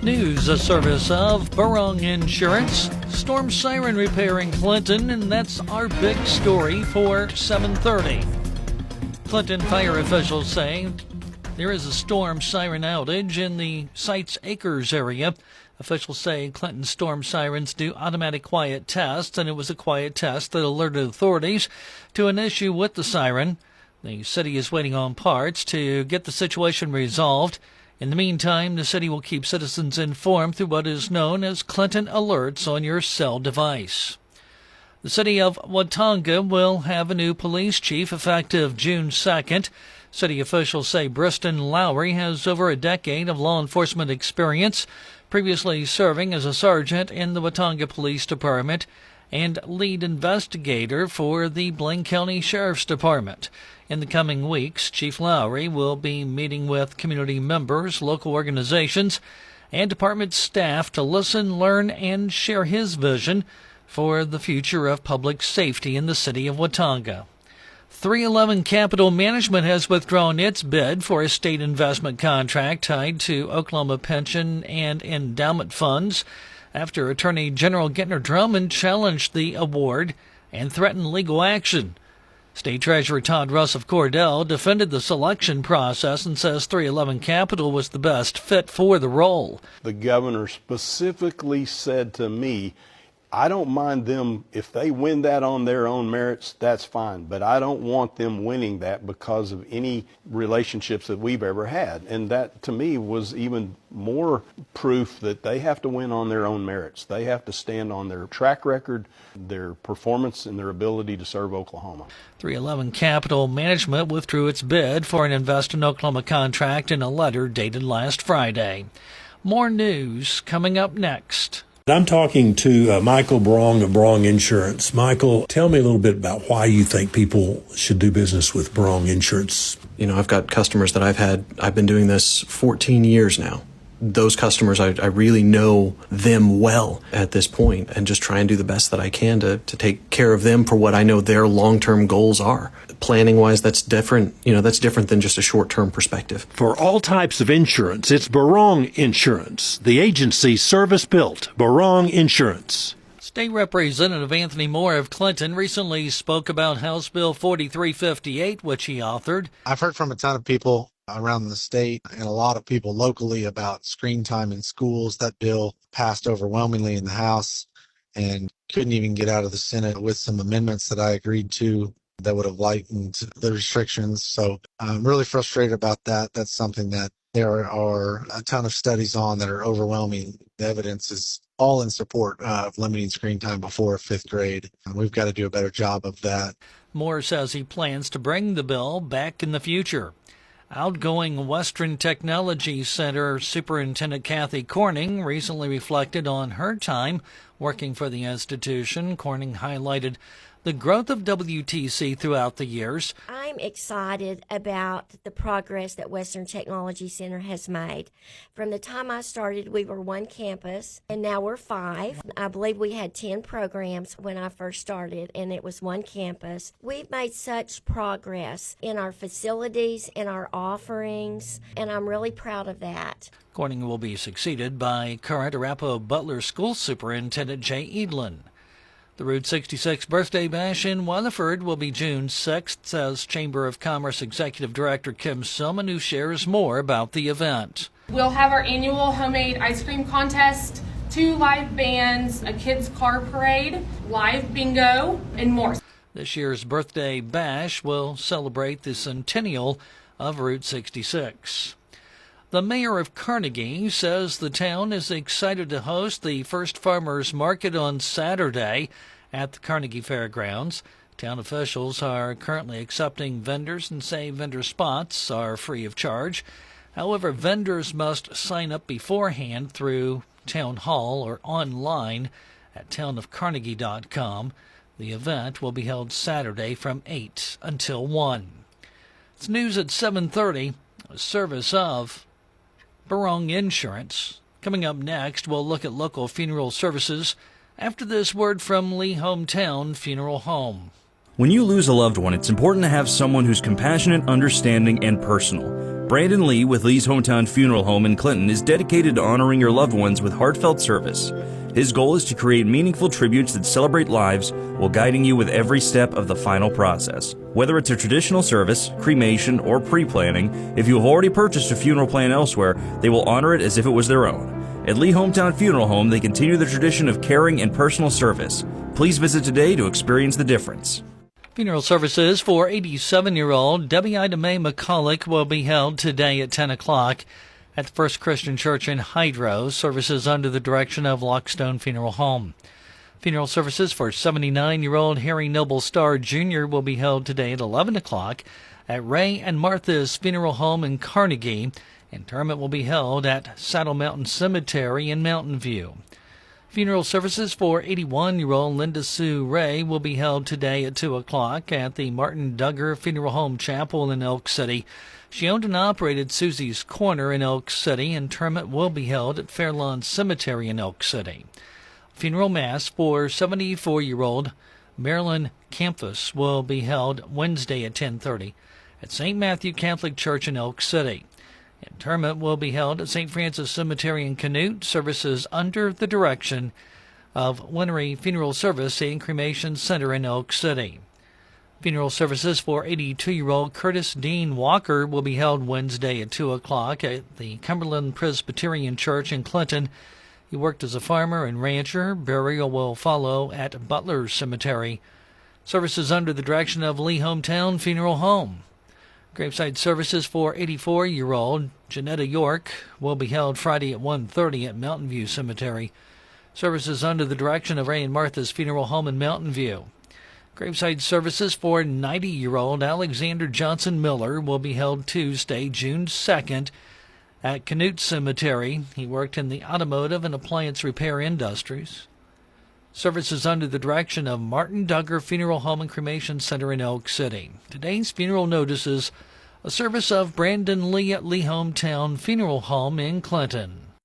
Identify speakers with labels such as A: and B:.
A: News, a service of Barong Insurance. Storm siren repair in Clinton, and that's our big story for 7:30. Clinton fire officials say there is a storm siren outage in the Sites Acres area. Officials say Clinton storm sirens do automatic quiet tests, and it was a quiet test that alerted authorities to an issue with the siren. The city is waiting on parts to get the situation resolved. In the meantime, the city will keep citizens informed through what is known as Clinton Alerts on your cell device. The city of Watonga will have a new police chief effective June 2nd. City officials say Briston Lowry has over a decade of law enforcement experience, previously serving as a sergeant in the Watonga Police Department and lead investigator for the Blaine County Sheriff's Department. In the coming weeks, Chief Lowry will be meeting with community members, local organizations, and department staff to listen, learn, and share his vision for the future of public safety in the city of Watonga. 311 Capital Management has withdrawn its bid for a state investment contract tied to Oklahoma pension and endowment funds after Attorney General Gentner Drummond challenged the award and threatened legal action. State Treasurer Todd Russ of Cordell defended the selection process and says 311 Capital was the best fit for the role.
B: The governor specifically said to me, I don't mind them, if they win that on their own merits, that's fine. But I don't want them winning that because of any relationships that we've ever had. And that, to me, was even more proof that they have to win on their own merits. They have to stand on their track record, their performance, and their ability to serve Oklahoma.
A: 311 Capital Management withdrew its bid for an Invest in Oklahoma contract in a letter dated last Friday. More news coming up next.
C: I'm talking to Michael Barong of Barong Insurance. Michael, tell me a little bit about why you think people should do business with Barong Insurance.
D: You know, I've got customers that I've been doing this 14 years now. Those customers, I really know them well at this point and just try and do the best that I can to take care of them for what I know their long-term goals are. Planning-wise, that's different. You know, that's different than just a short-term perspective.
C: For all types of insurance, it's Barong Insurance, the agency service-built. Barong Insurance.
A: State Representative Anthony Moore of Clinton recently spoke about House Bill 4358, which he authored.
E: I've heard from a ton of people around the state and a lot of people locally about screen time in schools. That bill passed overwhelmingly in the House and couldn't even get out of the Senate with some amendments that I agreed to that would have lightened the restrictions. So I'm really frustrated about that. That's something that there are a ton of studies on that are overwhelming. The evidence is all in support of limiting screen time before fifth grade. We've got to do a better job of that.
A: Moore says he plans to bring the bill back in the future. Outgoing Western Technology Center Superintendent Kathy Corning recently reflected on her time working for the institution. Corning highlighted the growth of WTC throughout the years.
F: I'm excited about the progress that Western Technology Center has made. From the time I started, we were one campus, and now we're 5. I believe we had 10 programs when I first started, and it was one campus. We've made such progress in our facilities, in our offerings, and I'm really proud of that.
A: Corning will be succeeded by current Arapahoe Butler School Superintendent Jay Edlin. The Route 66 Birthday Bash in Weatherford will be June 6th, says Chamber of Commerce Executive Director Kim Silman, who shares more about the event.
G: We'll have our annual homemade ice cream contest, 2 live bands, a kids' car parade, live bingo, and more.
A: This year's Birthday Bash will celebrate the centennial of Route 66. The mayor of Carnegie says the town is excited to host the first farmers market on Saturday at the Carnegie Fairgrounds. Town officials are currently accepting vendors and say vendor spots are free of charge. However, vendors must sign up beforehand through Town Hall or online at townofcarnegie.com. The event will be held Saturday from 8 until 1. It's news at 7:30, a service of Barong Insurance. Coming up next, we'll look at local funeral services after this word from Lee Hometown Funeral Home.
H: When you lose a loved one, it's important to have someone who's compassionate, understanding, and personal. Brandon Lee with Lee's Hometown Funeral Home in Clinton is dedicated to honoring your loved ones with heartfelt service. His goal is to create meaningful tributes that celebrate lives while guiding you with every step of the final process. Whether it's a traditional service, cremation, or pre-planning, if you have already purchased a funeral plan elsewhere, they will honor it as if it was their own. At Lee Hometown Funeral Home, they continue the tradition of caring and personal service. Please visit today to experience the difference.
A: Funeral services for 87-year-old Debbie Ida Mae McCulloch will be held today at 10 o'clock at the First Christian Church in Hydro. Services under the direction of Lockstone Funeral Home. Funeral services for 79-year-old Harry Noble Starr Jr. will be held today at 11 o'clock at Ray and Martha's Funeral Home in Carnegie. Interment will be held at Saddle Mountain Cemetery in Mountain View. Funeral services for 81-year-old Linda Sue Ray will be held today at 2 o'clock at the Martin Duggar Funeral Home Chapel in Elk City. She owned and operated Susie's Corner in Elk City. Interment will be held at Fairlawn Cemetery in Elk City. Funeral mass for 74-year-old Marilyn Campus will be held Wednesday at 10:30 at St. Matthew Catholic Church in Elk City. Interment will be held at St. Francis Cemetery in Canute. Services under the direction of Winery Funeral Service and Cremation Center in Elk City. Funeral services for 82-year-old Curtis Dean Walker will be held Wednesday at 2 o'clock at the Cumberland Presbyterian Church in Clinton. He worked as a farmer and rancher. Burial will follow at Butler Cemetery. Services under the direction of Lee Hometown Funeral Home. Graveside services for 84-year-old Janetta York will be held Friday at 1:30 at Mountain View Cemetery. Services under the direction of Ray and Martha's Funeral Home in Mountain View. Graveside services for 90-year-old Alexander Johnson Miller will be held Tuesday, June 2nd at Canute Cemetery. He worked in the automotive and appliance repair industries. Services under the direction of Martin Duggar Funeral Home and Cremation Center in Elk City. Today's funeral notices a service of Brandon Lee at Lee Hometown Funeral Home in Clinton.